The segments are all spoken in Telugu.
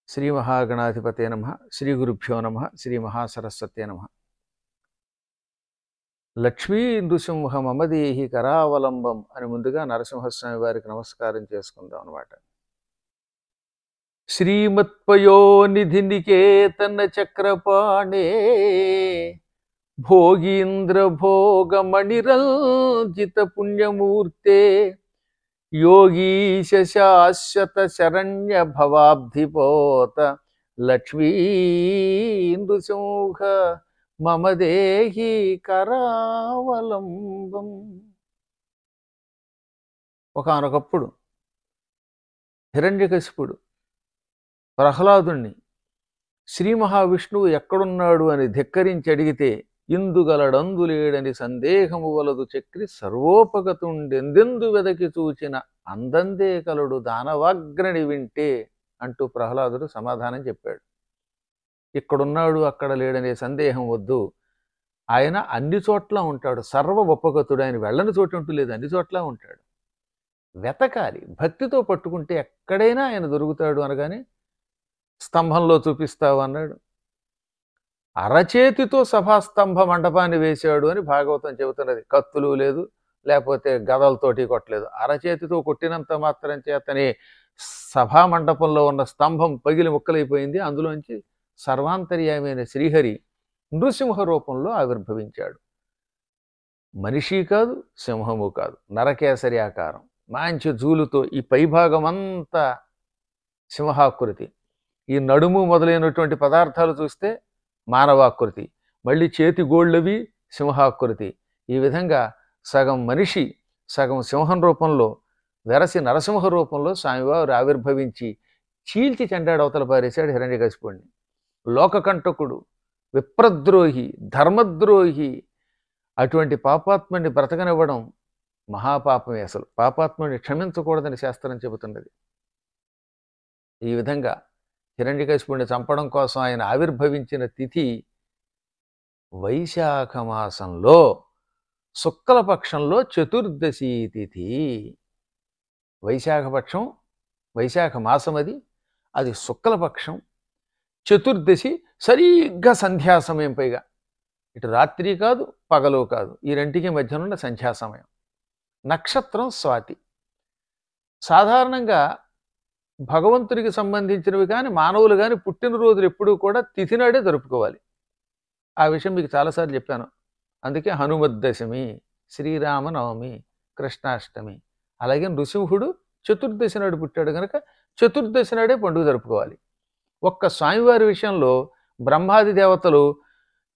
శ్రీ మహాగణాధిపతే నమః శ్రీ గురుభ్యో నమః శ్రీ మహాసరస్వతే నమః. లక్ష్మీ నృసింహ మమదేహి కరావలంబం అని ముందుగా నరసింహస్వామి వారికి నమస్కారం చేసుకుందాం అన్నమాట. శ్రీమత్పయోనిధి నికేతన చక్రపాణే భోగీంద్ర భోగమణిరంజిత పుణ్యమూర్తే యోగీశ శాశ్వత శరణ్య భవాబ్ధిపోత లక్ష్మీ నృసింహ మమ దేహి కరావలంబం. ఒకానొకప్పుడు హిరణ్యకశిపుడు ప్రహ్లాదుణ్ణి శ్రీ మహావిష్ణువు ఎక్కడున్నాడు అని ధిక్కరించి అడిగితే ఇందుగలడందులేడని సందేహము వలదు చక్రి సర్వోపగతుండెందెందు వెదకి చూచిన అందందే కలడు దానవాగ్రణి వింటే అంటూ ప్రహ్లాదుడు సమాధానం చెప్పాడు. ఇక్కడున్నాడు అక్కడ లేడనే సందేహం వద్దు, ఆయన అన్ని చోట్ల ఉంటాడు, సర్వ ఉపగతుడు, ఆయన వెళ్ళని చోటు అంటూ లేదు, అన్ని చోట్ల ఉంటాడు. వెతకాలి, భక్తితో పట్టుకుంటే ఎక్కడైనా ఆయన దొరుకుతాడు అనగానే స్తంభంలో చూపిస్తావు అన్నాడు. అరచేతితో సభాస్తంభ మండపాన్ని వేశాడు అని భాగవతం చెబుతున్నది. కత్తులు లేదు, లేకపోతే గదలతోటి కొట్టలేదు, అరచేతితో కొట్టినంత మాత్రం చేతనే సభా మండపంలో ఉన్న స్తంభం పగిలి ముక్కలైపోయింది. అందులోంచి సర్వాంతర్యామైన శ్రీహరి నృసింహ రూపంలో ఆవిర్భవించాడు. మనిషి కాదు, సింహము కాదు, నరకేసరి ఆకారం, మంచి జూలుతో ఈ పైభాగమంతా సింహాకృతి, ఈ నడుము మొదలైనటువంటి పదార్థాలు చూస్తే మానవాకృతి, మళ్ళీ చేతి గోళ్ళవి సింహాకృతి. ఈ విధంగా సగం మనిషి సగం సింహం రూపంలో వెరసి నరసింహ రూపంలో స్వామివారు ఆవిర్భవించి చీల్చి చెండాడు, అవతల పారేశాడు హిరణ్యకశిపుణ్ణి. లోకకంటకుడు, విప్రద్రోహి, ధర్మద్రోహి, అటువంటి పాపాత్ముడిని బ్రతకనివ్వడం మహాపాపమే. అసలు పాపాత్ముడిని క్షమించకూడదని శాస్త్రం చెబుతున్నది. ఈ విధంగా హిరణ్యకశిపుణ్ణి చంపడం కోసం ఆయన ఆవిర్భవించిన తిథి వైశాఖ మాసంలో శుక్లపక్షంలో చతుర్దశి తిథి. వైశాఖపక్షం, వైశాఖ మాసం అది శుక్లపక్షం, చతుర్దశి సరిగ్గా సంధ్యా సమయం. పైగా ఇటు రాత్రి కాదు పగలు కాదు, ఈ రెంటికి మధ్యనున్న సంధ్యా సమయం. నక్షత్రం స్వాతి. సాధారణంగా భగవంతుడికి సంబంధించినవి కానీ మానవులు కానీ పుట్టినరోజులు ఎప్పుడూ కూడా తిథినాడే జరుపుకోవాలి. ఆ విషయం మీకు చాలాసార్లు చెప్పాను. అందుకే హనుమద్దశమి, శ్రీరామనవమి, కృష్ణాష్టమి, అలాగే నృసింహుడు చతుర్దశి నాడు పుట్టాడు కనుక చతుర్దశి నాడే పండుగ జరుపుకోవాలి. ఒక్క స్వామివారి విషయంలో బ్రహ్మాది దేవతలు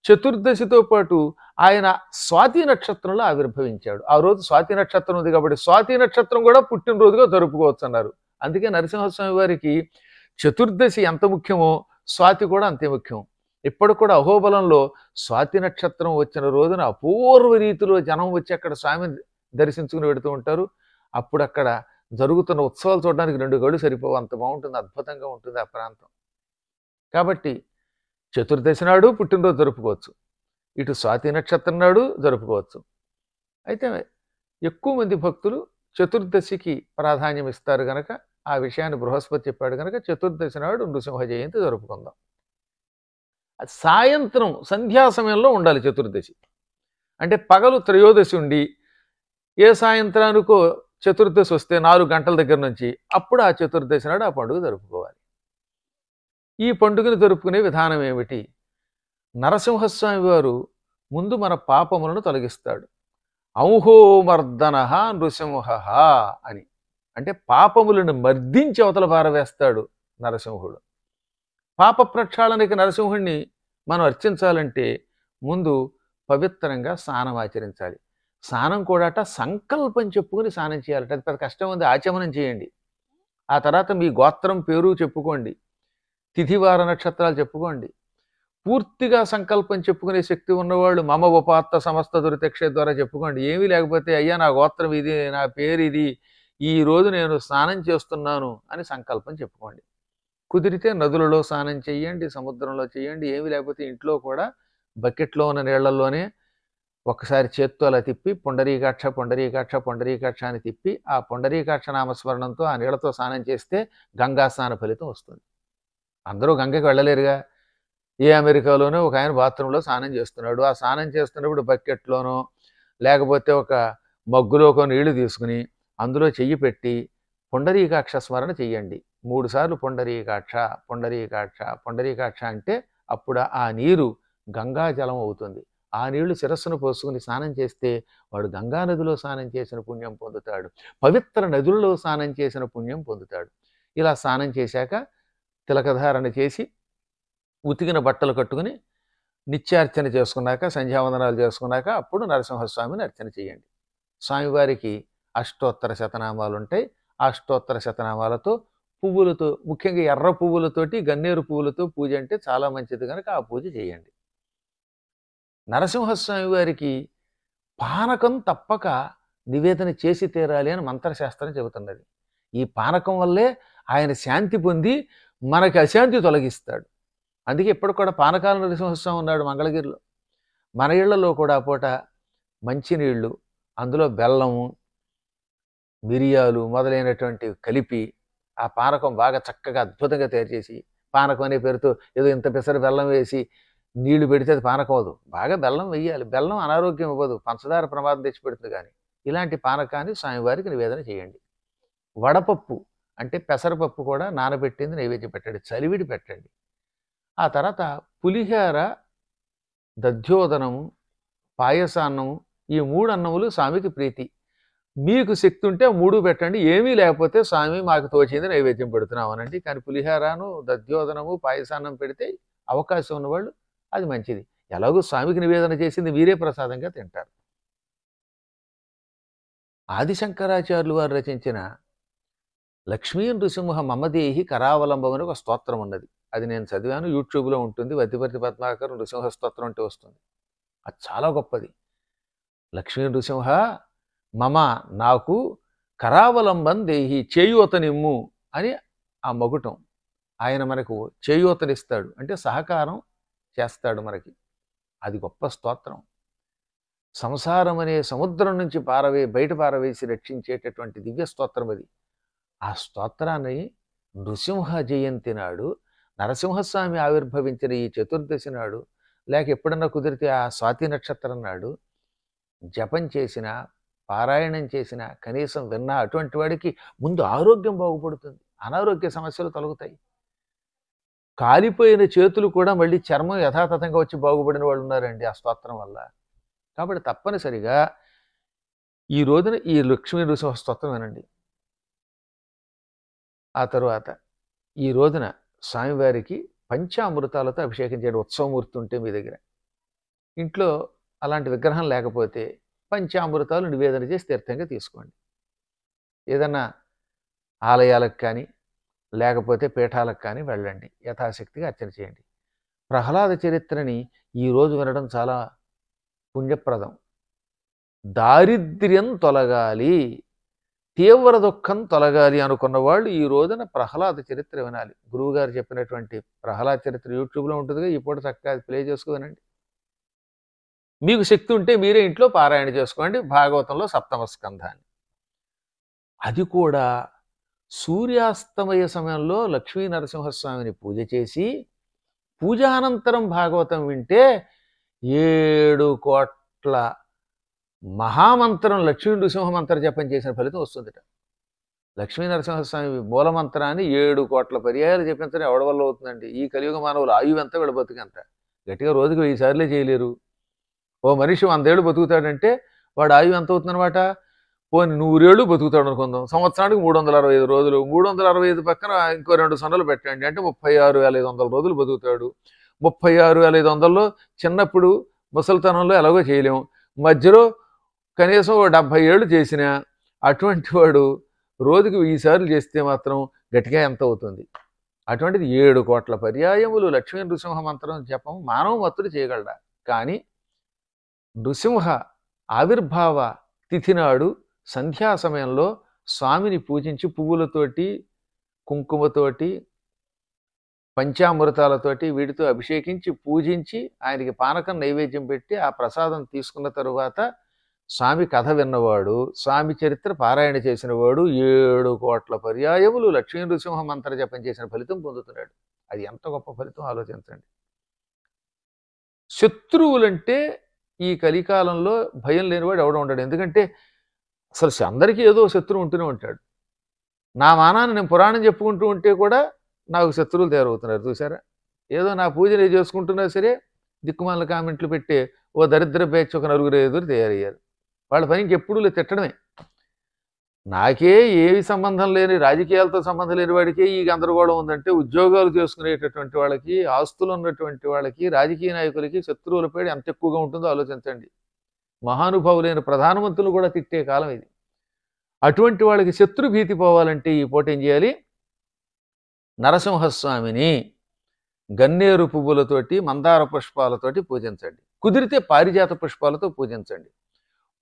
చతుర్దశితో పాటు ఆయన స్వాతి నక్షత్రంలో ఆవిర్భవించాడు. ఆ రోజు స్వాతి నక్షత్రం ఉంది కాబట్టి స్వాతి నక్షత్రం కూడా పుట్టినరోజుగా జరుపుకోవచ్చు అన్నారు. అందుకే నరసింహస్వామి వారికి చతుర్దశి ఎంత ముఖ్యమో స్వాతి కూడా అంతే ముఖ్యం. ఇప్పుడు కూడా అహోబలంలో స్వాతి నక్షత్రం వచ్చిన రోజున అపూర్వ రీతిలో జనం వచ్చి అక్కడ స్వామిని దర్శించుకుని పెడుతూ ఉంటారు. అప్పుడు అక్కడ జరుగుతున్న ఉత్సవాలు చూడడానికి 2 గడులు సరిపోవు, అంత బాగుంటుంది, అద్భుతంగా ఉంటుంది ఆ ప్రాంతం. కాబట్టి చతుర్దశి నాడు పుట్టినరోజు జరుపుకోవచ్చు, ఇటు స్వాతి నక్షత్రం నాడు జరుపుకోవచ్చు. అయితే ఎక్కువ మంది భక్తులు చతుర్దశికి ప్రాధాన్యం ఇస్తారు కనుక ఆ విషయాన్ని బృహస్పతి చెప్పాడు కనుక చతుర్దశి నాడు నృసింహ జయంతి జరుపుకుందాం. అది సాయంత్రం సంధ్యా సమయంలో ఉండాలి చతుర్దశి. అంటే పగలు త్రయోదశి ఉండి ఏ సాయంత్రానికో చతుర్దశి వస్తే 4 గంటల దగ్గర నుంచి అప్పుడు ఆ చతుర్దశి నాడు ఆ పండుగ జరుపుకోవాలి. ఈ పండుగను జరుపుకునే విధానం ఏమిటి? నరసింహస్వామి వారు ముందు మన పాపములను తొలగిస్తాడు. ఔహోమర్దన నృసింహ అని, అంటే పాపములను మర్దించి అవతల పారవేస్తాడు నరసింహుడు. పాప ప్రక్షాళనకి నరసింహుడిని మనం అర్చించాలంటే ముందు పవిత్రంగా స్నానం ఆచరించాలి. స్నానం కూడా సంకల్పం చెప్పుకుని స్నానం చేయాలట. అది పెద్ద కష్టం ఉంది, ఆచమనం చేయండి. ఆ తర్వాత మీ గోత్రం పేరు చెప్పుకోండి, తిథివార నక్షత్రాలు చెప్పుకోండి. పూర్తిగా సంకల్పం చెప్పుకునే శక్తి ఉన్నవాళ్ళు మమ ఉపాత్త సమస్త దురితక్షయ ద్వారా చెప్పుకోండి. ఏమీ లేకపోతే అయ్యా నా గోత్రం ఇది, నా పేరు ఇది, ఈ రోజు నేను స్నానం చేస్తున్నాను అని సంకల్పం చెప్పుకోండి. కుదిరితే నదులలో స్నానం చేయండి, సముద్రంలో చేయండి. ఏమీ లేకపోతే ఇంట్లో కూడా బకెట్లో ఉన్న నీళ్లలోనే ఒక్కసారి చేత్తో అలా తిప్పి పుండరీకాక్ష పుండరీకాక్ష పుండరీకాక్ష అని తిప్పి ఆ పుండరీకాక్ష నామస్మరణంతో ఆ నీళ్లతో స్నానం చేస్తే గంగా స్నాన ఫలితం వస్తుంది. అందరూ గంగకి వెళ్ళలేరుగా. ఏ అమెరికాలోనో ఒక ఆయన బాత్రూంలో స్నానం చేస్తున్నాడు. ఆ స్నానం చేస్తున్నప్పుడు బకెట్‌లోనో, లేకపోతే ఒక మగ్గులోకో నీళ్లు తీసుకొని, అందులో చెయ్యి పెట్టి, పుండరీకాక్ష స్మరణ చెయ్యండి. 3 సార్లు పుండరీకాక్ష, పుండరీకాక్ష, పుండరీకాక్ష అంటే అప్పుడు ఆ నీరు గంగా జలం అవుతుంది. ఆ నీళ్లు శిరస్సున పోసుకొని స్నానం చేస్తే వాడు గంగా నదిలో స్నానం చేసిన పుణ్యం పొందుతాడు. పవిత్ర నదులలో స్నానం చేసిన పుణ్యం పొందుతాడు. ఇలా స్నానం చేశాక తిలకధారణ చేసి, ఉతికిన బట్టలు కట్టుకుని, నిత్యార్చన చేసుకున్నాక, సంధ్యావందనాలు చేసుకున్నాక అప్పుడు నరసింహస్వామిని అర్చన చేయండి. స్వామివారికి అష్టోత్తర శతనామాలుంటాయి. ఆ అష్టోత్తర శతనామాలతో పువ్వులతో, ముఖ్యంగా ఎర్ర పువ్వులతోటి, గన్నేరు పువ్వులతో పూజ అంటే చాలా మంచిది గనక ఆ పూజ చేయండి. నరసింహస్వామి వారికి పానకం తప్పక నివేదన చేసి తీరాలి అని మంత్రశాస్త్రం చెబుతున్నది. ఈ పానకం వల్లే ఆయన శాంతి పొంది మనకి అశాంతి తొలగిస్తాడు. అందుకే ఇప్పటికి కూడా పానకాల నరసింహస్వామి ఉన్నాడు మంగళగిరిలో. మన ఇళ్లలో కూడా ఆ పూట మంచినీళ్ళు, అందులో బెల్లము, మిరియాలు మొదలైనటువంటివి కలిపి ఆ పానకం బాగా చక్కగా అద్భుతంగా తయారు చేసి, పానకం అనే పేరుతో ఏదో ఇంత పెసరు బెల్లం వేసి నీళ్లు పెడితే అది పానకం అవ్వదు. బాగా బెల్లం వెయ్యాలి. బెల్లం అనారోగ్యం ఇవ్వదు. పంచదార ప్రమాదం తెచ్చిపెడుతుంది కానీ. ఇలాంటి పానకాన్ని స్వామివారికి నివేదన చేయండి. వడపప్పు అంటే పెసరపప్పు కూడా నానబెట్టింది నైవేద్యం పెట్టండి. చలివిడి పెట్టండి. ఆ తర్వాత పులిహార, దధ్యోదనము, పాయసాన్నము, ఈ 3 అన్నములు స్వామికి ప్రీతి. మీకు శక్తి ఉంటే 3 పెట్టండి. ఏమీ లేకపోతే స్వామి మాకు తోచింది నైవేద్యం పెడుతున్నాం అనండి. కానీ పులిహారను, దధ్యోదనము, పాయసాన్నం పెడితే అవకాశం ఉన్నవాళ్ళు అది మంచిది. ఎలాగో స్వామికి నివేదన చేసింది మీరే ప్రసాదంగా తింటారు. ఆదిశంకరాచార్యులు వారు రచించిన లక్ష్మీ నృసింహ మమదేహి కరావలంబం అని ఒక స్తోత్రం ఉన్నది. అది నేను చదివాను. యూట్యూబ్‌లో ఉంటుంది. వద్దిపర్తి పద్మాకర్ నృసింహ స్తోత్రం అంటే వస్తుంది. అది చాలా గొప్పది. లక్ష్మీ నృసింహ మమ నాకు కరావలంబం దేహి చేయూతనిమ్ము అని ఆ మగుటం. ఆయన మనకు చేయూతనిస్తాడు. అంటే సహకారం చేస్తాడు మనకి. అది గొప్ప స్తోత్రం. సంసారం అనే సముద్రం నుంచి బయట పారవేసి రక్షించేటటువంటి దివ్య స్తోత్రం అది. ఆ స్తోత్రాన్ని నృసింహ జయంతి నాడు, నరసింహస్వామి ఆవిర్భవించిన ఈ చతుర్దశి నాడు, లేక ఎప్పుడన్నా కుదిరితే ఆ స్వాతి నక్షత్రం నాడు జపం చేసిన, పారాయణం చేసిన, కనీసం విన్నా అటువంటి వాడికి ముందు ఆరోగ్యం బాగుపడుతుంది. అనారోగ్య సమస్యలు తొలగుతాయి. కాలిపోయిన చేతులు కూడా మళ్ళీ చర్మం యథాతథంగా వచ్చి బాగుపడిన వాళ్ళు ఉన్నారండి ఆ స్తోత్రం వల్ల. కాబట్టి తప్పనిసరిగా ఈ రోజున ఈ లక్ష్మీ నృసింహ స్తోత్రం వినండి. ఆ తరువాత ఈ రోజున స్వామివారికి పంచామృతాలతో అభిషేకం చేయడం. ఉత్సవమూర్తి ఉంటే మీ దగ్గర, ఇంట్లో అలాంటి విగ్రహం లేకపోతే పంచామృతాలు నివేదన చేసి తీర్థంగా తీసుకోండి. ఏదన్నా ఆలయాలకు కానీ లేకపోతే పీఠాలకు కానీ వెళ్ళండి. యథాశక్తిగా అర్చన చేయండి. ప్రహ్లాద చరిత్రని ఈరోజు వినడం చాలా పుణ్యప్రదం. దారిద్ర్యం తొలగాలి, తీవ్ర దుఃఖం తొలగాలి అనుకున్న వాళ్ళు ఈ రోజున ప్రహ్లాద చరిత్ర వినాలి. గురువుగారు చెప్పినటువంటి ప్రహ్లాద చరిత్ర యూట్యూబ్లో ఉంటుందిగా, ఈ పూట చక్కగా ప్లే చేసుకు వినండి. మీకు శక్తి ఉంటే మీరే ఇంట్లో పారాయణ చేసుకోండి భాగవతంలో 7వ స్కంధాన్ని. అది కూడా సూర్యాస్తమయ సమయంలో లక్ష్మీ నరసింహస్వామిని పూజ చేసి, పూజానంతరం భాగవతం వింటే 7 కోట్ల మహామంత్రం లక్ష్మీ నృసింహ మంత్ర జపం చేసిన ఫలితం వస్తుందట. లక్ష్మీ నరసింహస్వామి మూలమంత్రాన్ని 7 కోట్ల పర్యాయాలు జపించడం ఎవడి వల్ల అవుతుందండి? ఈ కలియుగ మానవులు ఆయువు ఎంత, వీళ్ళ బతుకంత. గట్టిగా రోజుకి 1000 సార్లే చేయలేరు. ఓ మనిషి 100 ఏళ్ళు బతుకుతాడంటే వాడు ఆయువు ఎంత అవుతుందన్నమాట? పోనీ 100 ఏళ్ళు బతుకుతాడు అనుకుందాం. సంవత్సరానికి 365 రోజులు. 365 పక్కన ఇంకో 2 సున్నలు పెట్టండి. అంటే 36,500 రోజులు బతుకుతాడు. 36,500లో చిన్నప్పుడు ముసలితనంలో ఎలాగో చేయలేము. మధ్యలో కనీసం 70 ఏళ్ళు చేసినా అటువంటి వాడు రోజుకి 1000 సార్లు చేస్తే మాత్రం గట్టిగా ఎంత అవుతుంది? అటువంటిది 7 కోట్ల పర్యాయములు లక్ష్మీ నృసింహ మంత్రం జపం మానవ మత్తుడు చేయగలడా? కానీ నృసింహ ఆవిర్భావ తిథి నాడు సంధ్యా సమయంలో స్వామిని పూజించి పువ్వులతోటి, కుంకుమతోటి, పంచామృతాలతోటి వీటితో అభిషేకించి పూజించి ఆయనకి పానకం నైవేద్యం పెట్టి ఆ ప్రసాదం తీసుకున్న తరువాత స్వామి కథ విన్నవాడు, స్వామి చరిత్ర పారాయణ చేసినవాడు 7 కోట్ల పర్యాయములు లక్ష్మీ నృసింహ మంత్ర జపం చేసిన ఫలితం పొందుతున్నాడు. అది ఎంత గొప్ప ఫలితం ఆలోచించండి. శత్రువులంటే ఈ కలికాలంలో భయం లేనివాడు ఎవడు ఉండడు. ఎందుకంటే అసలు అందరికీ ఏదో శత్రువు ఉంటూనే ఉంటాడు. నా మానాన్ని నేను పురాణం చెప్పుకుంటూ ఉంటే కూడా నాకు శత్రువులు తయారవుతున్నారు చూసారా. ఏదో నా పూజ నేను చేసుకుంటున్నా సరే దిక్కుమాల కామెంట్లు పెట్టే ఓ దరిద్ర బ్యాచ్ ఒక నలుగురు ఎదురు తయారయ్యారు. వాళ్ళ పని ఇంకెప్పుడు తిట్టడమే. నాకే ఏవి సంబంధం లేని రాజకీయాలతో సంబంధం లేని వాడికే ఈ గందరగోళం ఉందంటే ఉద్యోగాలు చేసుకునేటటువంటి వాళ్ళకి, ఆస్తులు ఉన్నటువంటి వాళ్ళకి, రాజకీయ నాయకులకి శత్రువుల పేడ ఎంత ఎక్కువగా ఉంటుందో ఆలోచించండి. మహానుభావులైన ప్రధానమంత్రులు కూడా తిట్టే కాలం ఇది. అటువంటి వాళ్ళకి శత్రు భీతి పోవాలంటే ఈ పూట ఏం చేయాలి? నరసింహస్వామిని గన్నేరు పువ్వులతోటి మందార పుష్పాలతోటి పూజించండి. కుదిరితే పారిజాత పుష్పాలతో పూజించండి.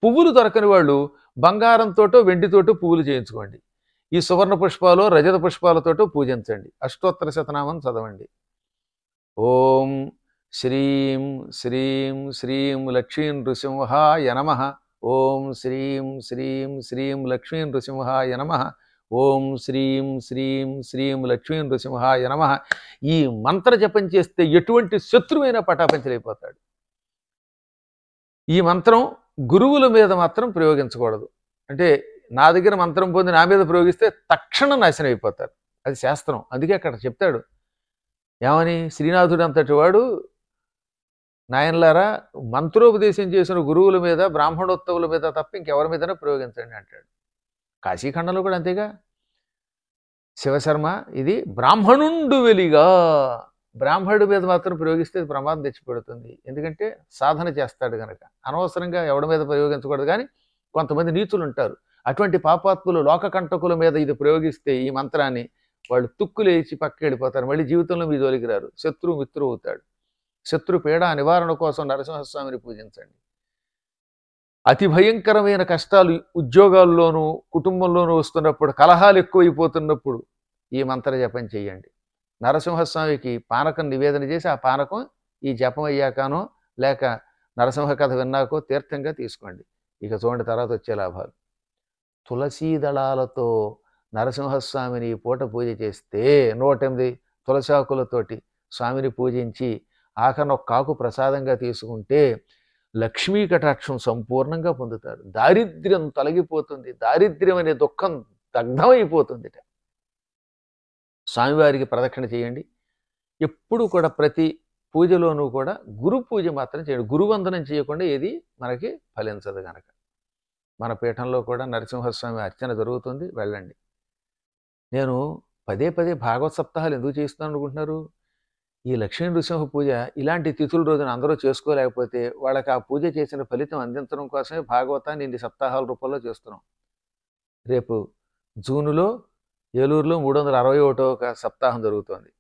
పువ్వులు దొరకని వాళ్ళు బంగారంతోటో వెండితోటో పువ్వులు చేయించుకోండి. ఈ సువర్ణ పుష్పాలు రజత పుష్పాలతోటో పూజించండి. అష్టోత్తర శతనామం చదవండి. ఓం శ్రీం శ్రీం శ్రీం లక్ష్మీ నృసింహాయ నమః. ఓం శ్రీం శ్రీం శ్రీం లక్ష్మీ నృసింహాయ నమః. ఓం శ్రీం శ్రీం శ్రీం లక్ష్మీ నృసింహాయ నమః. ఈ మంత్ర జపం చేస్తే ఎటువంటి శత్రువైనా పటాపంచలైపోతాడు. ఈ మంత్రం గురువుల మీద మాత్రం ప్రయోగించకూడదు. అంటే నా దగ్గర మంత్రం పొంది నా మీద ప్రయోగిస్తే తక్షణం నాశనం అయిపోతారు. అది శాస్త్రం. అందుకే అక్కడ చెప్తాడు ఏమని, శ్రీనాథుడు అంతటి వాడు నాయనలారా మంత్రోపదేశం చేసిన గురువుల మీద బ్రాహ్మణోత్తవుల మీద తప్ప ఇంకెవరి మీదనే ప్రయోగించండి అంటాడు. కాశీఖండంలో కూడా అంతేగా. శివశర్మ ఇది బ్రాహ్మణుండు వెలిగా, బ్రాహ్మణుడి మీద మాత్రం ప్రయోగిస్తే ప్రమాదం తెచ్చిపెడుతుంది. ఎందుకంటే సాధన చేస్తాడు కనుక. అనవసరంగా ఎవడి మీద ప్రయోగించకూడదు. కానీ కొంతమంది నీచులు ఉంటారు. అటువంటి పాపాత్ములు లోకకంటకుల మీద ఇది ప్రయోగిస్తే ఈ మంత్రాన్ని వాళ్ళు తుక్కులేచి పక్కకి వెళ్ళిపోతారు. మళ్ళీ జీవితంలో మీ జోలికి రారు. శత్రువు మిత్రువు అవుతాడు. శత్రు పీడ నివారణ కోసం నరసింహస్వామిని పూజించండి. అతి భయంకరమైన కష్టాలు ఉద్యోగాల్లోనూ కుటుంబంలోనూ వస్తున్నప్పుడు, కలహాలు ఎక్కువైపోతున్నప్పుడు ఈ మంత్ర జపం చేయండి. నరసింహస్వామికి పానకం నివేదన చేసి ఆ పానకం ఈ జపం అయ్యాకనో లేక నరసింహ కథ విన్నాకో తీర్థంగా తీసుకోండి. ఇక చూడండి తర్వాత వచ్చే లాభాలు. తులసీ దళాలతో నరసింహస్వామిని ఈ పూట పూజ చేస్తే 108 తులసాకులతోటి స్వామిని పూజించి ఆఖరణ ఒక కాకు ప్రసాదంగా తీసుకుంటే లక్ష్మీ కటాక్షం సంపూర్ణంగా పొందుతారు. దారిద్ర్యం తొలగిపోతుంది. దారిద్ర్యం అనే దుఃఖం దగ్ధమైపోతుంది. స్వామివారికి ప్రదక్షిణ చేయండి. ఎప్పుడు కూడా ప్రతి పూజలోనూ కూడా గురు పూజ మాత్రం చేయండి. గురువందనం చేయకుండా ఏది మనకి ఫలించదు కనుక. మన పీఠంలో కూడా నరసింహస్వామి అర్చన జరుగుతుంది, వెళ్ళండి. నేను పదే పదే భాగవత సప్తాహాలు ఎందుకు చేస్తున్నాను అనుకుంటున్నారు? ఈ లక్ష్మీ నృసింహ పూజ ఇలాంటి తిథుల రోజున అందరూ చేసుకోలేకపోతే వాళ్ళకి ఆ పూజ చేసిన ఫలితం అందించడం కోసమే భాగవతాన్ని ఇన్ని సప్తాహాల రూపంలో చేస్తున్నాం. రేపు జూన్లో ఏలూరులో 361వ సప్తాహం జరుగుతోంది.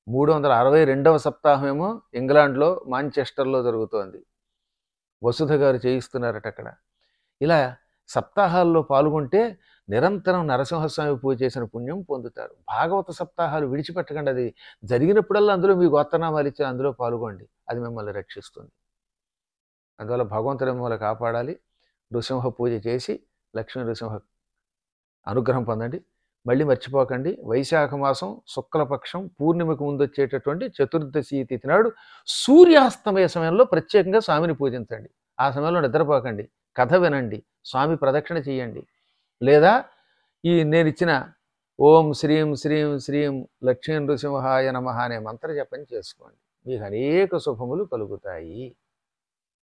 362వ సప్తాహం ఏమో ఇంగ్లాండ్లో మాంచెస్టర్లో జరుగుతోంది. వసుధ గారు చేయిస్తున్నారట అక్కడ. ఇలా సప్తాహాల్లో పాల్గొంటే నిరంతరం నరసింహస్వామి పూజ చేసిన పుణ్యం పొందుతారు. భాగవత సప్తాహాలు విడిచిపెట్టకండి. అది జరిగినప్పుడల్లా అందులో మీ గోత్రనామాలు ఇచ్చి అందులో పాల్గొండి. అది మిమ్మల్ని రక్షిస్తుంది. అందువల్ల భగవంతుడు మిమ్మల్ని కాపాడాలి. నృసింహ పూజ చేసి లక్ష్మీ నృసింహ అనుగ్రహం పొందండి. మళ్ళీ మర్చిపోకండి, వైశాఖ మాసం శుక్లపక్షం పూర్ణిమకు ముందు వచ్చేటటువంటి చతుర్దశి తిథి నాడు సూర్యాస్తమయ సమయంలో ప్రత్యేకంగా స్వామిని పూజించండి. ఆ సమయంలో నిద్రపోకండి, కథ వినండి, స్వామి ప్రదక్షిణ చేయండి. లేదా ఈ నేను ఇచ్చిన ఓం శ్రీం శ్రీం శ్రీం లక్ష్మీ నృసింహాయ నమః అనే మంత్ర జపం చేసుకోండి. మీకు అనేక శుభములు కలుగుతాయి.